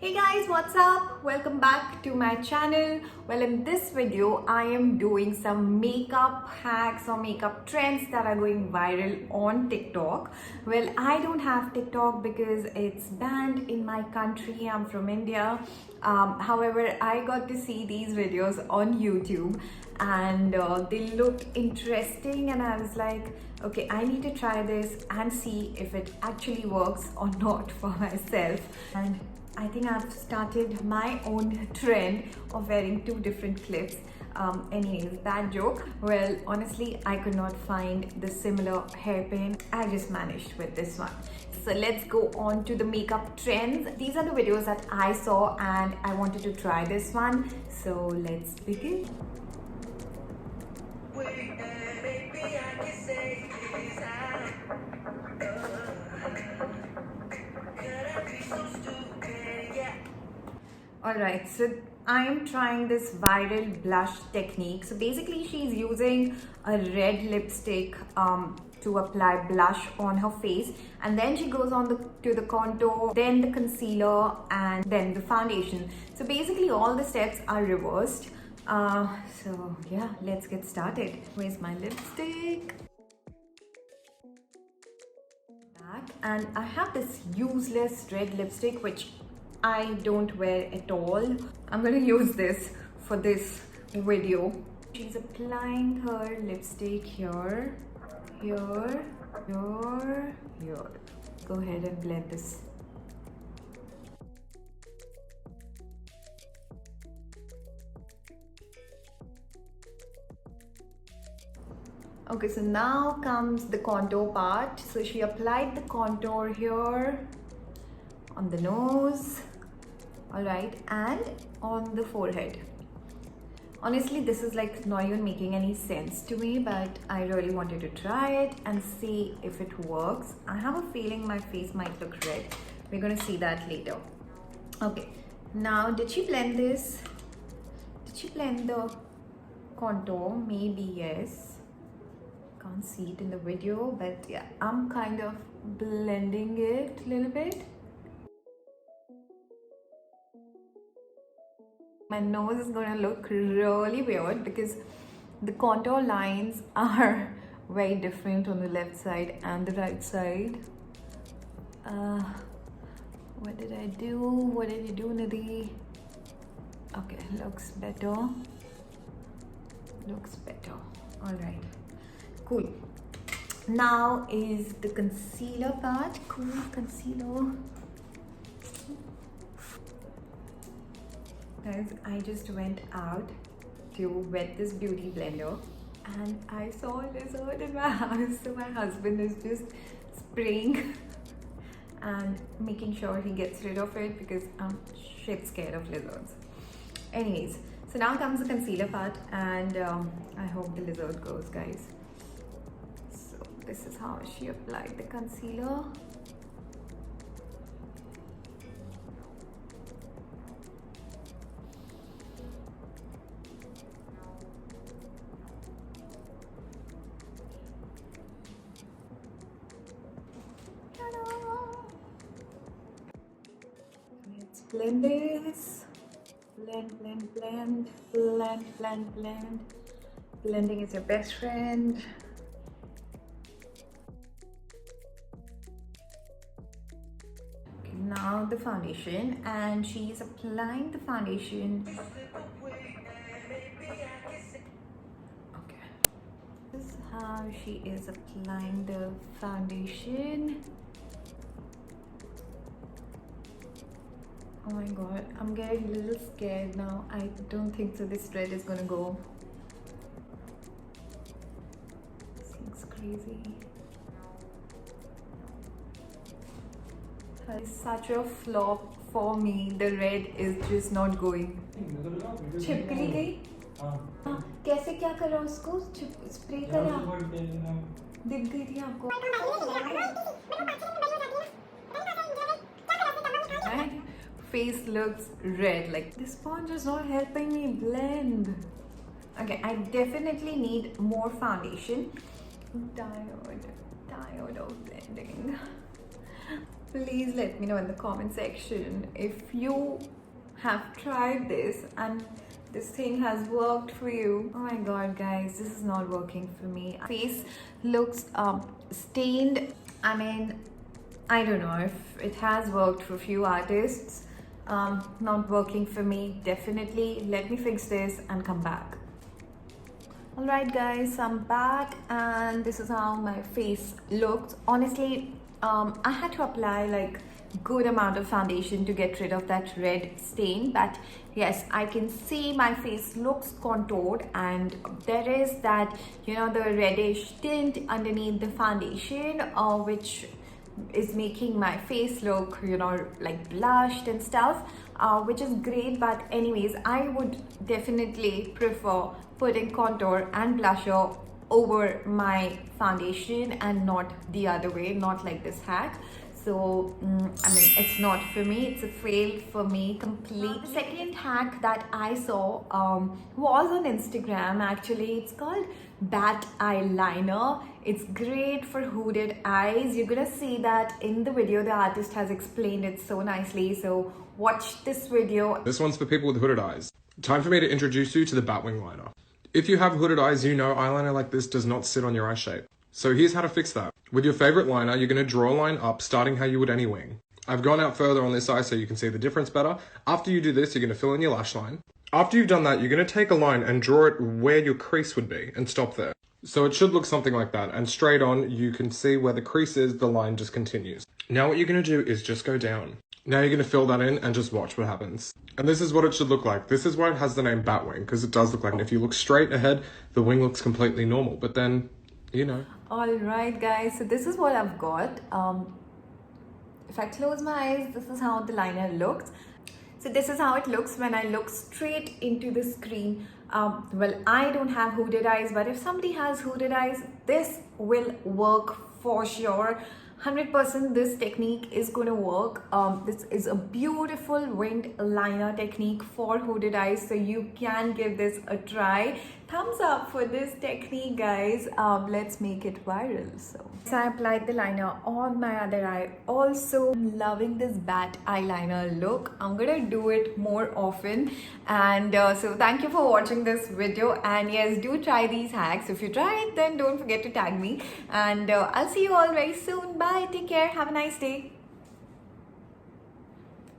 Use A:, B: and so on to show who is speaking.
A: Hey guys, what's up? Welcome back to my channel. Well, in this video, I am doing some makeup hacks or makeup trends that are going viral on TikTok. Well, I don't have TikTok because it's banned in my country. I'm from India. However, I got to see these videos on YouTube and they looked interesting and I was like, okay, I need to try this and see if it actually works or not for myself. And I think I've started my own trend of wearing two different clips. Anyways, bad joke. Well, honestly, I could not find the similar hairpin. I just managed with this one. So let's go on to the makeup trends. These are the videos that I saw and I wanted to try this one. So let's begin. Alright, so I am trying this viral blush technique. So basically she's using a red lipstick to apply blush on her face, and then she goes on to the contour, then the concealer, and then the foundation. So basically all the steps are reversed. So yeah, let's get started. Where's my lipstick? Back, and I have this useless red lipstick which I don't wear at all. I'm gonna use this for this video. She's applying her lipstick here, here, here, here. Go ahead and blend this. Okay, so now comes the contour part. So she applied the contour here on the nose, all right, and on the forehead. Honestly, this is like not even making any sense to me, but I really wanted to try it and see if it works. I have a feeling my face might look red. We're gonna see that later. Okay, now did she blend this? Did she blend the contour? Maybe yes. Can't see it in the video, but yeah, I'm kind of blending it a little bit. My nose is gonna look really weird because the contour lines are very different on the left side and the right side. What did I do? What did you do, Nidhi? Okay, looks better. Looks better. All right. Cool. Now is the concealer part. Cool, concealer. Guys, I just went out to wet this beauty blender and I saw a lizard in my house. So my husband is just spraying and making sure he gets rid of it because I'm shit scared of lizards. Anyways, so now comes the concealer part and I hope the lizard goes, guys. So this is how she applied the concealer. Let's blend this. Blend, blend, blend, blend, blend, blend. Blending is your best friend. Okay, now the foundation, and she's applying the foundation. Okay, this is how she is applying the foundation. Oh my god, I'm getting a little scared now. I don't think so this thread is gonna go. This looks crazy. That is such a flop for me. The red is just not going. छिपकली गई? हाँ, कैसे क्या करा उसको? Spray करा? दिख गई थी आपको? Face looks red. Like, this sponge is not helping me blend. Okay, I definitely need more foundation. I'm tired of blending. Please let me know in the comment section if you have tried this and this thing has worked for you. Oh my god guys, this is not working for me. Face looks stained. I mean, I don't know if it has worked for a few artists. Not working for me. Definitely let me fix this and come back. Alright guys, I'm back and this is how my face looked. Honestly, I had to apply like good amount of foundation to get rid of that red stain, but yes, I can see my face looks contoured and there is that, you know, the reddish tint underneath the foundation, which is making my face look, you know, like blushed and stuff, which is great. But anyways, I would definitely prefer putting contour and blusher over my foundation and not the other way, not like this hack. So I mean, it's not for me, it's a fail for me completely. The second hack that I saw was on Instagram. Actually, it's called bat eyeliner. It's great for hooded eyes. You're gonna see that in the video. The artist has explained it so nicely, so watch this video.
B: This one's for people with hooded eyes. Time for me to introduce you to the Batwing liner. If you have hooded eyes, you know eyeliner like this does not sit on your eye shape. So here's how to fix that. With your favorite liner, you're going to draw a line up starting how you would any wing. I've gone out further on this eye so you can see the difference better. After you do this, you're going to fill in your lash line. After you've done that, you're going to take a line and draw it where your crease would be and stop there. So it should look something like that, and straight on you can see where the crease is, the line just continues. Now what you're going to do is just go down. Now you're going to fill that in and just watch what happens. And this is what it should look like. This is why it has the name Batwing, because it does look like, if you look straight ahead, the wing looks completely normal, but then, you know.
A: Alright guys, so this is what I've got. If I close my eyes, this is how the liner looks. So this is how it looks when I look straight into the screen. Well, I don't have hooded eyes, but if somebody has hooded eyes, this will work for sure. 100% this technique is going to work. This is a beautiful winged liner technique for hooded eyes, so you can give this a try. Thumbs up for this technique guys. Let's make it viral. So I applied the liner on my other eye. Also, I'm loving this bat eyeliner look. I'm gonna do it more often. And so thank you for watching this video, and yes, do try these hacks. If you try it, then don't forget to tag me, and I'll see you all very soon. Bye, take care, have a nice day.